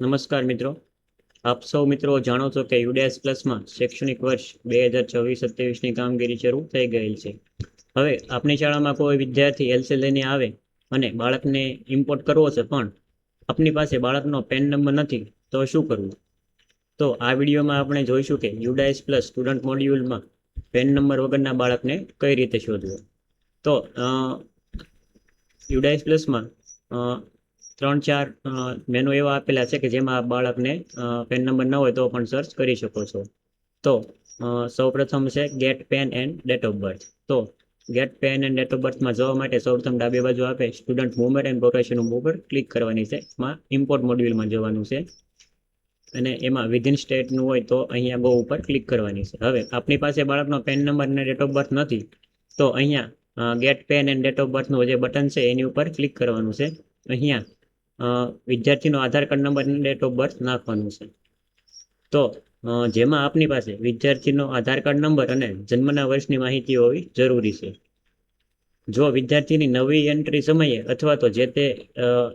નમસ્કાર મિત્રો. આપ સૌ મિત્રો જાણો છો કે યુડેસ પ્લસમાં શૈક્ષણિક વર્ષ 2024-27ની કામગીરી શરૂ થઈ ગયેલ છે. હવે આપણી શાળામાં કોઈ વિદ્યાર્થી એલસી લઈને આવે અને બાળકને ઇમ્પોર્ટ કરવો છે, પણ આપની પાસે બાળકનો પેન નંબર નથી, તો શું કરવું? તો આ વિડીયોમાં આપણે જોઈશું કે યુડાઇસ પ્લસ સ્ટુડન્ટ મોડ્યુલમાં પેન નંબર વગરના બાળકને કઈ રીતે શોધવો. તો યુડાઇસ પ્લસમાં 3-4 મેનુ એવા આપેલા છે કે જેમાં બાળકને પેન નંબર ન હોય તો પણ સર્ચ કરી શકો છો. તો સૌપ્રથમ છે get PEN and date of birth. તો get PEN and date of બર્થમાં જવા માટે સૌપ્રથમ ડાબી બાજુ આપે સ્ટુડન્ટ મૂવમેન્ટ એન્ડ પ્રોગ્રેશન ઉપર ક્લિક કરવાની છે. એમાં ઇમ્પોર્ટ મોડ્યુલમાં જવાનું છે અને એમાં વિધિન સ્ટેટનું હોય તો અહીંયા ગો ઉપર ક્લિક કરવાની છે. હવે આપણી પાસે બાળકનો પેન નંબર અને ડેટ ઓફ બર્થ નથી, તો અહીંયા get PEN and date of બર્થનું જે બટન છે એની ઉપર ક્લિક કરવાનું છે. અહીંયા વિદ્યાર્થીનો આધાર કાર્ડ નંબર અને ડેટ ઓફ બર્થ નાખવાનું છે. તો જેમાં આપની પાસે વિદ્યાર્થીનો આધાર કાર્ડ નંબર અને જન્મના વર્ષની માહિતી હોવી જરૂરી છે. જો વિદ્યાર્થીની નવી એન્ટ્રી સમયે અથવા તો જે તે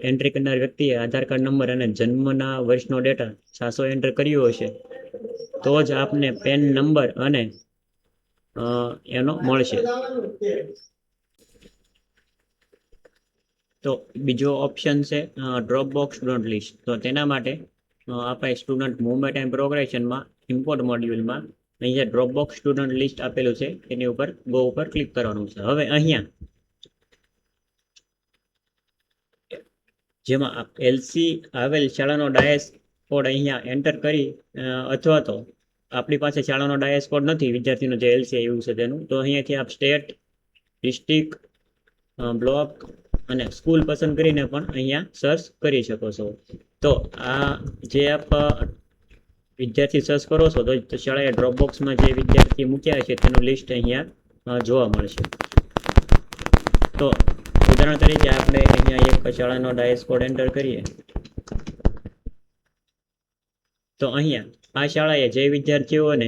એન્ટ્રી કરનાર વ્યક્તિએ આધાર કાર્ડ નંબર અને જન્મના વર્ષનો ડેટા સાચો એન્ટર કર્યો હશે તો જ આપને પેન નંબર અને એનો મળશે. તો બીજો ઓપ્શન છે ડ્રોપ બોક્સ સ્ટુડન્ટ લિસ્ટ. તો તેના માટે આપણે સ્ટુડન્ટ મૂવમેન્ટ એન્ડ પ્રોગ્રેશનમાં ઇમ્પોર્ટ મોડ્યુલમાં અહીંયા ડ્રોપ બોક્સ સ્ટુડન્ટ લિસ્ટ આપેલું છે, એની ઉપર ગો ઉપર ક્લિક કરવાનું છે. હવે અહીંયા જેમાં એલસી આવેલ શાળાનો ડાયસ કોડ અહીંયા એન્ટર કરી અથવા તો આપણી પાસે શાળાનો ડાયસ કોડ નથી, વિદ્યાર્થીનો જે એલસી આવ્યું છે તેનું, તો અહીંયાથી આપ સ્ટેટ, ડિસ્ટ્રિક્ટ, બ્લોક અને સ્કૂલ પસંદ કરીને પણ અહીંયા સર્ચ કરી શકો છો. તો આ જે આપ વિદ્યાર્થી સર્ચ કરો છો તો શાળાએ ડ્રોપબોક્સમાં જે વિદ્યાર્થી મૂક્યા છે તેનું લિસ્ટ અહીંયા જોવા મળશે. તો ઉદાહરણ તરીકે આપણે અહીંયા એક શાળાનો ડાયસ કોડ એન્ટર કરીએ તો અહીંયા આ શાળાએ જે વિદ્યાર્થીઓને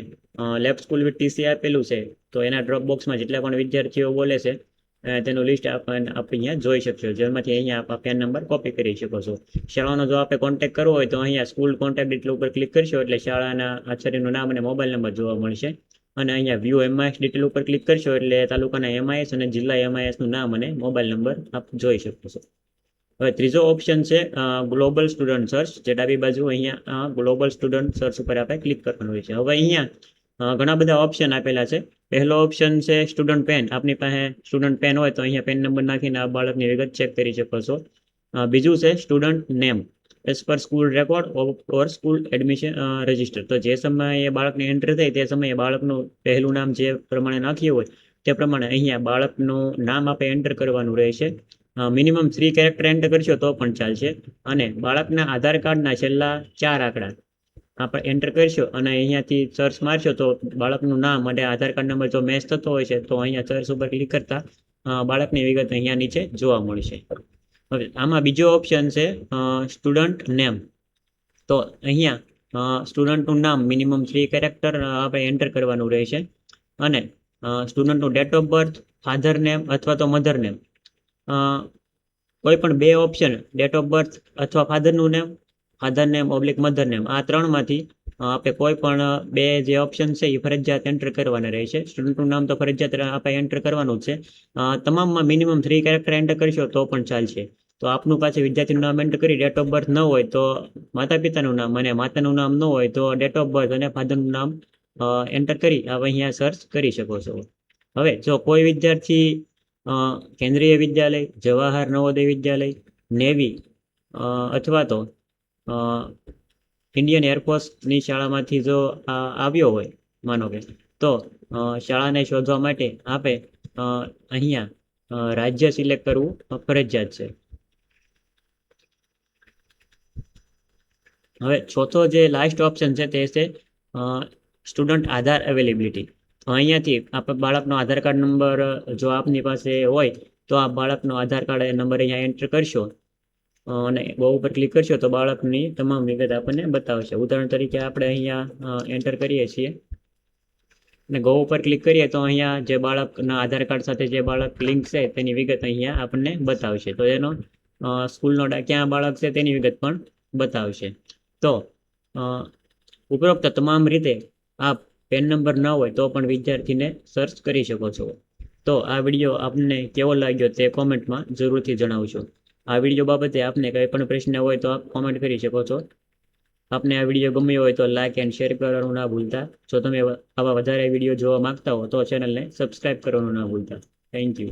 લેફ્ટ સ્કૂલ વિથ ટીસી આપેલું છે તો એના ડ્રોપબોક્સમાં જેટલા પણ વિદ્યાર્થીઓ બોલે છે તેનું લિસ્ટ આપણે અહીંયા જોઈ શકશો, જેમાંથી અહીંયા આપ પેન નંબર કોપી કરી શકો છો. શાળાનો જો આપણે કોન્ટેક્ટ કરવો હોય તો અહીંયા સ્કૂલ કોન્ટેક્ટ ડિટેલ ઉપર ક્લિક કરશો એટલે શાળાના આચાર્યનું નામ અને મોબાઈલ નંબર જોવા મળશે. અને અહીંયા વ્યૂ એમઆઈએસ ડિટેલ ઉપર ક્લિક કરશો એટલે તાલુકાના એમઆઈએસ અને જિલ્લા એમઆઈએસનું નામ અને મોબાઈલ નંબર આપ જોઈ શકો છો. હવે ત્રીજો ઓપ્શન છે ગ્લોબલ સ્ટુડન્ટ સર્ચ, જે ડાબી બાજુ અહીંયા ગ્લોબલ સ્ટુડન્ટ સર્ચ ઉપર આપણે ક્લિક કરવાનું હોય છે. હવે અહીંયા ઘણા બધા ઓપ્શન આપેલા છે. પહેલો ઓપ્શન છે સ્ટુડન્ટ પેન. આપની પાસે સ્ટુડન્ટ પેન હોય તો અહીંયા પેન નંબર નાખીને આ બાળકની વિગત ચેક કરી શકો છો. બીજું છે student name as per school record or school admission register. તો જે સમયે બાળકની એન્ટ્રી થઈ તે સમયે બાળકનું પહેલું નામ જે પ્રમાણે નાખ્યું હોય તે પ્રમાણે અહીંયા બાળકનું નામ આપણે એન્ટર કરવાનું રહેશે. મિનિમમ 3 કેરેક્ટર એન્ટર કરશો તો પણ ચાલશે. અને બાળકના આધાર કાર્ડના છેલ્લા 4 આંકડા આપણે એન્ટર કરશો અને અહીંયાથી સર્ચ મારશો તો બાળકનું નામ અને આધાર કાર્ડ નંબર જો મેચ થતો હોય છે તો અહીંયા સર્ચ ઉપર ક્લિક કરતા બાળકની વિગત અહીંયા નીચે જોવા મળશે. હવે આમાં બીજો ઓપ્શન છે સ્ટુડન્ટ નેમ. તો અહીંયા સ્ટુડન્ટનું નામ મિનિમમ 3 કેરેક્ટર આપણે એન્ટર કરવાનું રહેશે. અને સ્ટુડન્ટનું date of birth, father name અથવા તો મધર નેમ, કોઈ પણ બે ઓપ્શન, ડેટ ઓફ બર્થ અથવા ફાધરનું name, father name oblique mother name, આ ત્રણમાંથી આપણે કોઈ પણ બે જે ઓપ્શન છે એ ફરજિયાત એન્ટર કરવાના રહેશે. સ્ટુડન્ટનું નામ તો ફરજિયાત આપણે એન્ટર કરવાનું જ છે. તમામમાં મિનિમમ 3 કેરેક્ટર એન્ટર કરશો તો પણ ચાલશે. તો આપનું પાસે વિદ્યાર્થીનું નામ એન્ટર કરી ડેટ ઓફ બર્થ ન હોય તો માતા પિતાનું નામ અને માતાનું નામ ન હોય તો ડેટ ઓફ બર્થ અને ફાધરનું નામ એન્ટર કરી અહીંયા સર્ચ કરી શકો છો. હવે જો કોઈ વિદ્યાર્થી કેન્દ્રીય વિદ્યાલય, જવાહર નવોદય વિદ્યાલય, નેવી અથવા તો ઇન્ડિયન એરફોર્સની શાળામાંથી જો આવ્યો હોય માનો કે, તો શાળાને શોધવા માટે આપણે અહીંયા રાજ્ય સિલેક્ટ કરવું ફરજિયાત છે. હવે ચોથો જે લાસ્ટ ઓપ્શન છે તે છે સ્ટુડન્ટ આધાર અવેલેબિલિટી. અહીંયાથી આપણે બાળકનો આધાર કાર્ડ નંબર જો આપની પાસે હોય તો આ બાળકનો આધાર કાર્ડ નંબર અહીંયા એન્ટર કરશો અને ગો ઉપર ક્લિક કરશો તો બાળકની તમામ વિગત આપણને બતાવશે. ઉદાહરણ તરીકે આપણે અહીંયા એન્ટર કરીએ છીએ અને ગો ઉપર ક્લિક કરીએ તો અહીંયા જે બાળકના આધાર કાર્ડ સાથે જે બાળક લિંક છે તેની વિગત અહીંયા આપણને બતાવશે. તો એનો સ્કૂલનો ક્યાં બાળક છે તેની વિગત પણ બતાવશે. તો અ, ઉપરોક્ત તમામ રીતે આપ પેન નંબર ન હોય તો પણ વિદ્યાર્થીને સર્ચ કરી શકો છો. તો આ વિડીયો આપને કેવો લાગ્યો તે કોમેન્ટમાં જરૂરથી જણાવજો. આ વિડીયો બાબતે આપને કંઈ પણ પ્રશ્ન હોય તો આપ કોમેન્ટ કરી શકો છો. આપને આ વિડીયો ગમ્યો હોય તો લાઇક એન્ડ શેર કરવાનું ના ભૂલતા. જો તમે આવા વધારે વિડીયો જોવા માંગતા હો તો ચેનલને સબસ્ક્રાઇબ કરવાનું ના ભૂલતા. Thank you.